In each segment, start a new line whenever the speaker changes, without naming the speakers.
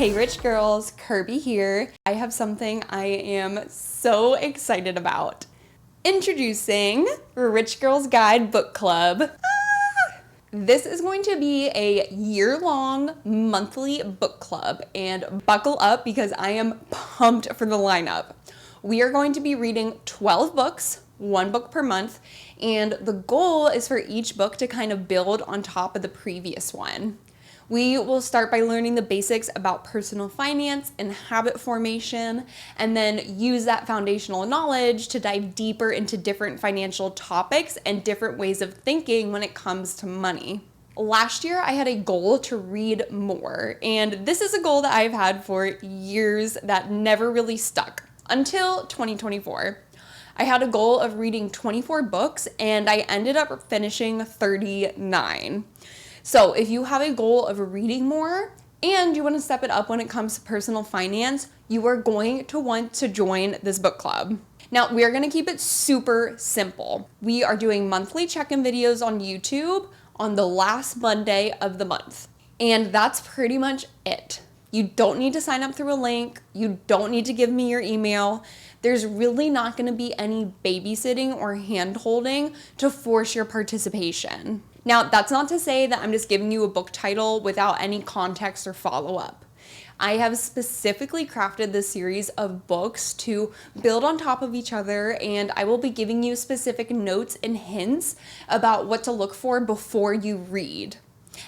Hey Rich Girls, Kirby here. I have something I am so excited about. Introducing Rich Girls Guide Book Club. This is going to be a year-long monthly book club, and buckle up because I am pumped for the lineup. We are going to be reading 12 books, one book per month, and the goal is for each book to kind of build on top of the previous one. We will start by learning the basics about personal finance and habit formation, and then use that foundational knowledge to dive deeper into different financial topics and different ways of thinking when it comes to money. Last year, I had a goal to read more, and this is a goal that I've had for years that never really stuck until 2024. I had a goal of reading 24 books, and I ended up finishing 39. So if you have a goal of reading more and you want to step it up when it comes to personal finance, you are going to want to join this book club. Now, we are going to keep it super simple. We are doing monthly check-in videos on YouTube on the last Monday of the month. And that's pretty much it. You don't need to sign up through a link. You don't need to give me your email. There's really not going to be any babysitting or hand-holding to force your participation. Now, that's not to say that I'm just giving you a book title without any context or follow-up. I have specifically crafted this series of books to build on top of each other, and I will be giving you specific notes and hints about what to look for before you read.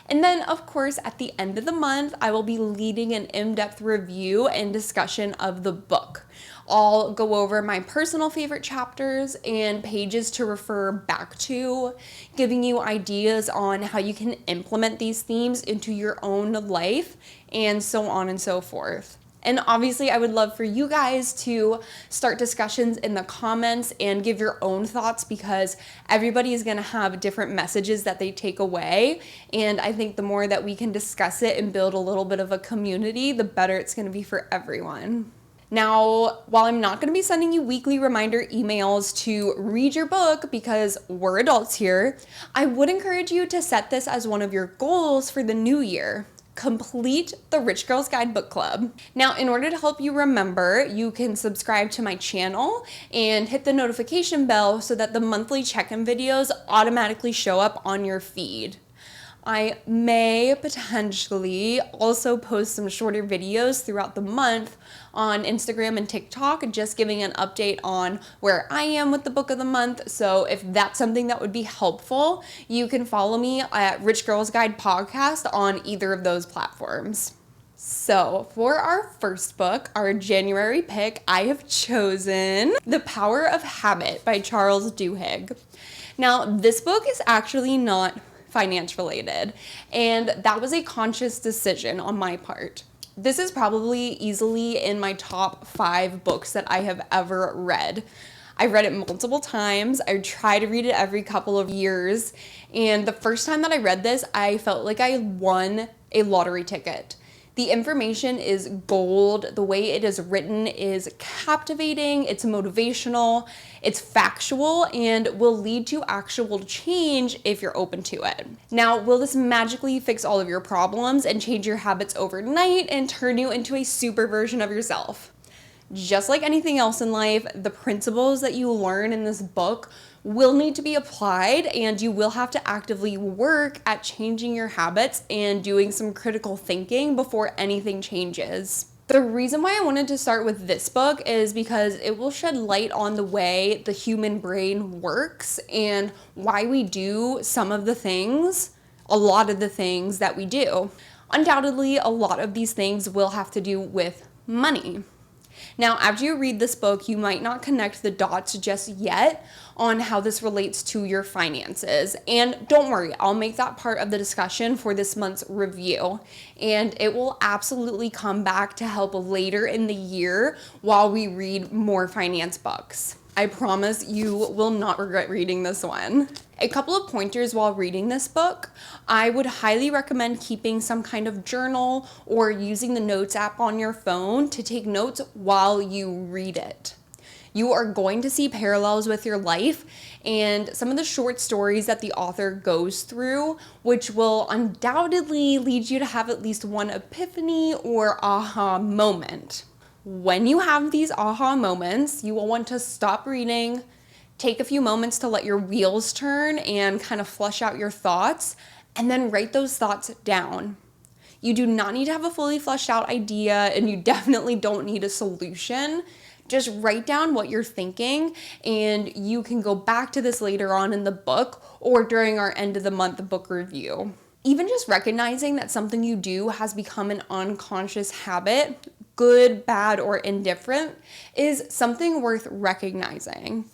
And then, of course, at the end of the month, I will be leading an in-depth review and discussion of the book. I'll go over my personal favorite chapters and pages to refer back to, giving you ideas on how you can implement these themes into your own life, and so on and so forth. And obviously, I would love for you guys to start discussions in the comments and give your own thoughts, because everybody is going to have different messages that they take away. And I think the more that we can discuss it and build a little bit of a community, the better it's going to be for everyone. Now, while I'm not going to be sending you weekly reminder emails to read your book because we're adults here, I would encourage you to set this as one of your goals for the new year. Complete the Rich Girls Guide Book Club. Now, in order to help you remember, you can subscribe to my channel and hit the notification bell so that the monthly check-in videos automatically show up on your feed. I may potentially also post some shorter videos throughout the month on Instagram and TikTok, just giving an update on where I am with the book of the month. So if that's something that would be helpful, you can follow me at Rich Girls Guide Podcast on either of those platforms. So for our first book, our January pick, I have chosen The Power of Habit by Charles Duhigg. Now, this book is actually not finance related, and that was a conscious decision on my part. This is probably easily in my top 5 books that I have ever read. I've read it multiple times. I try to read it every couple of years, and the first time that I read this, I felt like I won a lottery ticket. The information is gold. The way it is written is captivating, it's motivational, it's factual, and will lead to actual change if you're open to it. Now, will this magically fix all of your problems and change your habits overnight and turn you into a super version of yourself? Just like anything else in life, the principles that you learn in this book will need to be applied, and you will have to actively work at changing your habits and doing some critical thinking before anything changes. The reason why I wanted to start with this book is because it will shed light on the way the human brain works and why we do some of the things, a lot of the things that we do. Undoubtedly, a lot of these things will have to do with money. Now, after you read this book, you might not connect the dots just yet on how this relates to your finances. And don't worry, I'll make that part of the discussion for this month's review. And it will absolutely come back to help later in the year while we read more finance books. I promise you will not regret reading this one. A couple of pointers while reading this book. I would highly recommend keeping some kind of journal or using the notes app on your phone to take notes while you read it. You are going to see parallels with your life and some of the short stories that the author goes through, which will undoubtedly lead you to have at least one epiphany or aha moment. When you have these aha moments, you will want to stop reading, take a few moments to let your wheels turn and kind of flush out your thoughts, and then write those thoughts down. You do not need to have a fully fleshed out idea, and you definitely don't need a solution. Just write down what you're thinking, and you can go back to this later on in the book or during our end of the month book review. Even just recognizing that something you do has become an unconscious habit, good, bad, or indifferent, is something worth recognizing.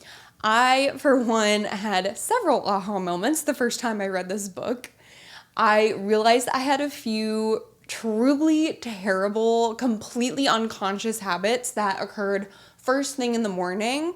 I, for one, had several aha moments the first time I read this book. I realized I had a few truly terrible, completely unconscious habits that occurred first thing in the morning,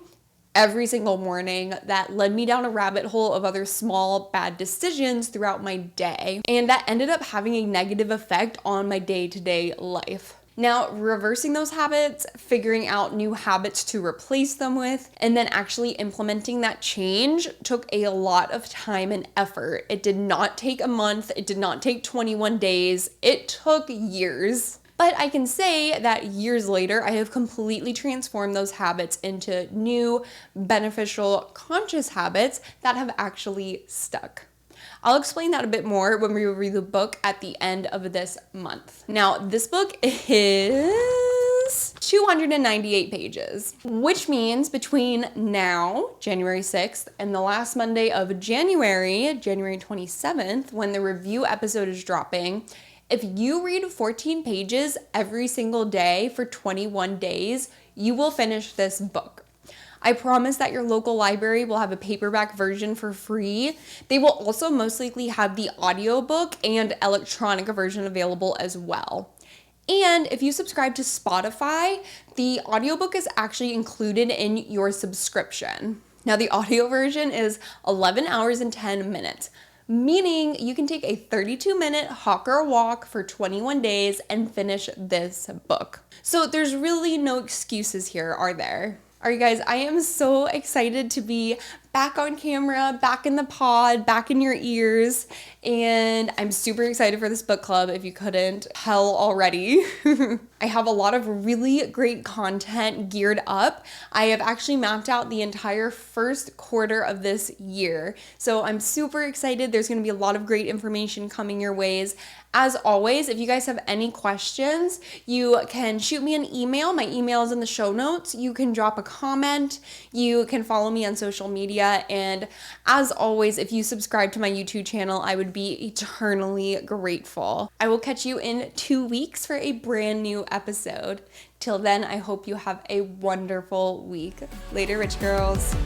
every single morning, that led me down a rabbit hole of other small bad decisions throughout my day, and that ended up having a negative effect on my day-to-day life. Now, reversing those habits, figuring out new habits to replace them with, and then actually implementing that change took a lot of time and effort. It did not take a month. It did not take 21 days. It took years. But I can say that years later, I have completely transformed those habits into new, beneficial, conscious habits that have actually stuck. I'll explain that a bit more when we read the book at the end of this month. Now, this book is 298 pages, which means between now, January 6th, and the last Monday of January 27th, when the review episode is dropping, if you read 14 pages every single day for 21 days, you will finish this book. I promise that your local library will have a paperback version for free. They will also most likely have the audiobook and electronic version available as well. And if you subscribe to Spotify, the audiobook is actually included in your subscription. Now, the audio version is 11 hours and 10 minutes, meaning you can take a 32-minute hawk or walk for 21 days and finish this book. So there's really no excuses here, are there? All right, guys, I am so excited to be back on camera, back in the pod, back in your ears, and I'm super excited for this book club, if you couldn't tell already. I have a lot of really great content geared up. I have actually mapped out the entire first quarter of this year, so I'm super excited. There's going to be a lot of great information coming your ways. As always, if you guys have any questions, you can shoot me an email. My email is in the show notes. You can drop a comment. You can follow me on social media. And as always, if you subscribe to my YouTube channel, I would be eternally grateful. I will catch you in 2 weeks for a brand new episode. Till then, I hope you have a wonderful week. Later, rich girls.